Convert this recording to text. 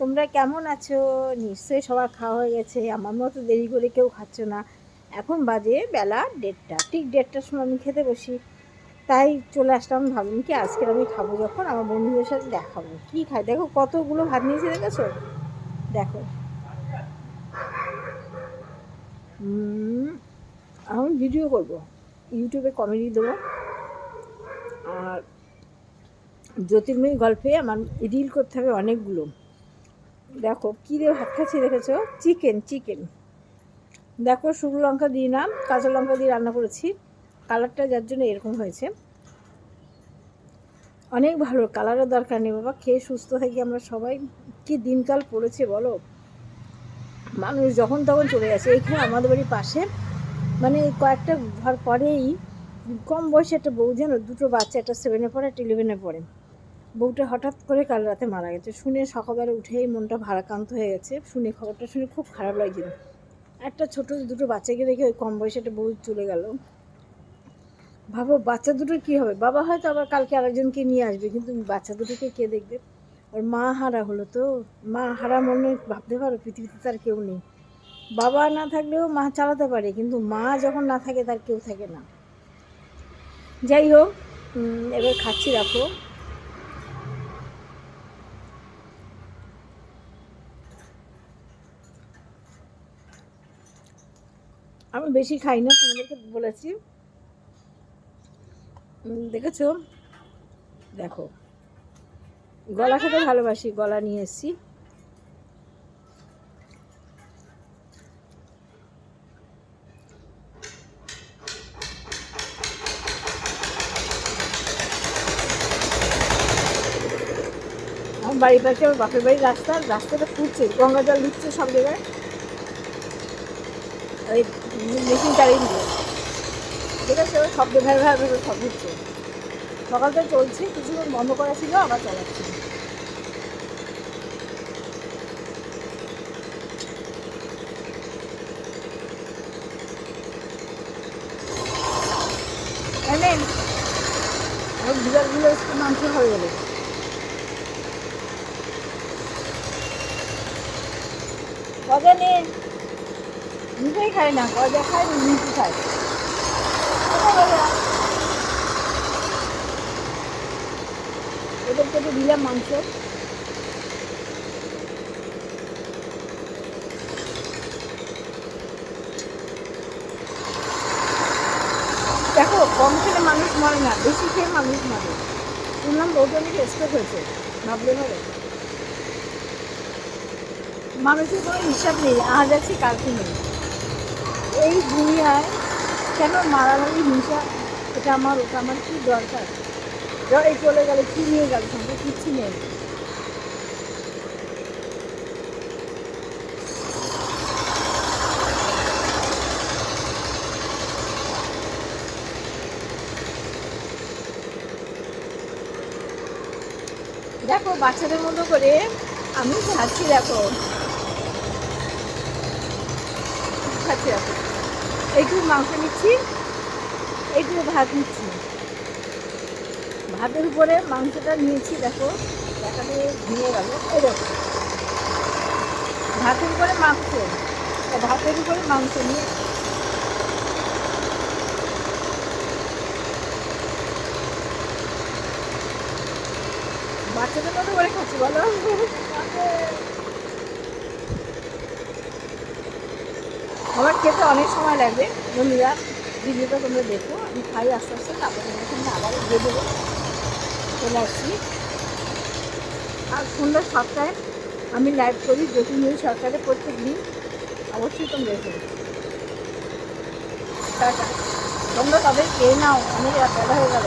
তোমরা কেমন আছো? নিশ্চয়ই সবার খাওয়া হয়ে গেছে, আমার মতো দেরি করে কেউ খাচ্ছ না। এখন বাজে বেলা 1:30, ঠিক 1:30টার সময় আমি খেতে বসি। তাই চলে আসলাম, ভাবলাম কি আজকের আমি খাবো যখন আমার বন্ধুদের সাথে দেখাবো কি খাই। দেখো কতগুলো ভাত নিয়েছি, দেখেছো? দেখো আমি ভিডিও করব, ইউটিউবে কমেডি দেবো, আর জ্যোতির্ময়ী গল্পে আমার রিল করতে হবে অনেকগুলো। দেখো কী দিয়ে ভাত খাচ্ছি, দেখেছো? চিকেন। দেখো শুকনো লঙ্কা দিয়ে না কাঁচা লঙ্কা দিয়ে রান্না করেছি, কালারটা যার জন্য এরকম হয়েছে। অনেক ভালো, কালারের দরকার নেই বাবা, খেয়ে সুস্থ থাকি আমরা সবাই। কি দিনকাল পড়েছে বলো, মানুষ যখন তখন চলে যাচ্ছে। এইখানে আমাদের বাড়ির পাশে মানে কয়েকটা ঘর পরেই কম বয়সে একটা বউ, যেন দুটো বাচ্চা, একটা 7-এ পড়ে, একটা 11-এ পড়ে। বউটা হঠাৎ করে কাল রাতে মারা গেছে। শুনে সকালবেলা উঠেই মনটা ভারাক্রান্ত হয়ে গেছে, শুনে খবরটা শুনে খুব খারাপ লাগছিল। একটা ছোট দুটো বাচ্চাকে রেখে ওই কম বয়সে একটা বউ চলে গেল। ভাবো বাচ্চা দুটোর কী হবে? বাবা হয়তো আবার কালকে আরেকজনকে নিয়ে আসবে, কিন্তু বাচ্চা দুটোকে কে দেখবে? ওর মা হারা হলো তো। মা হারা মনে ভাবতে পারো, পৃথিবীতে তার কেউ নেই। বাবা না থাকলেও মা চালাতে পারে, কিন্তু মা যখন না থাকে তার কেউ থাকে না। যাই হোক, এবার খাচ্ছি, রাখো। আমি বেশি খাই না, তোমাদেরকে বলেছি। দেখেছো? দেখো গলা খেতে ভালোবাসি, গলা নিয়ে এসেছি। আমার বাড়ির পাশে আমার বাপের বাড়ির রাস্তাটা ফুটছে, গঙ্গা জল ঢুকছে সব জায়গায়, ওই মেশিন চালিয়ে দিল। দেখেছো? শব্দ ভেবে সব হচ্ছে। সকালটা চলছে, কিছুক্ষণ বন্ধ করা ছিল, আবার চালাচ্ছি। আমার বিড়ালগুলো একটু মাংস হয়ে গেল। গজা নে, মিঠাই খায় না, গজা খায় না, মিষ্টি খায়। ওদেরকে তো দিলাম মাংস। দেখো কম খেলে মানুষ মরে না, বেশি খেয়ে মানুষ মরে। শুনলাম বউটা নাকি স্ট্রোক হয়েছে, ভাবলে পারে? মানুষের কোনো হিসাব নেই, আজ আছে কালকে নেই। এই দুনিয়ায় কেন মারামারি, হিংসা, এটা আমার ওটা আমার, কী দরকার? এই চলে গেলে কী নিয়ে গেল, সঙ্গে কিচ্ছু নেই। দেখো বাচ্চাদের মতো করে আমি খাচ্ছি, দেখো খাচ্ছি, দেখো এইটুকু মাংস নিচ্ছি, এইটুকু ভাত নিচ্ছি, ভাতের উপরে মাংসটা নিয়েছি। দেখো দেখাতে ভেঙে গেল, এই দেখো ভাতের উপরে মাংস, ভাতের উপরে মাংস নিয়ে বাচ্চাদের মতো করে খাচ্ছি, বলো? আমার খেতে অনেক সময় লাগবে বন্ধুরা, ভিডিওটা তোমরা দেখো, আমি খাই আস্তে আস্তে, তারপর তোমাদের সামনে আবার দিয়ে দেবো। চলে আসছি। আর সন্ধ্যা 7টায় আমি লাইভ করি জ্যোতির্ময়ী সরকারের, প্রত্যেক দিন, অবশ্যই তোমরা দেখো। টাটা। তোমরা তবে খেয়ে নাও, অনেক রাত বেলা হয়ে গেল।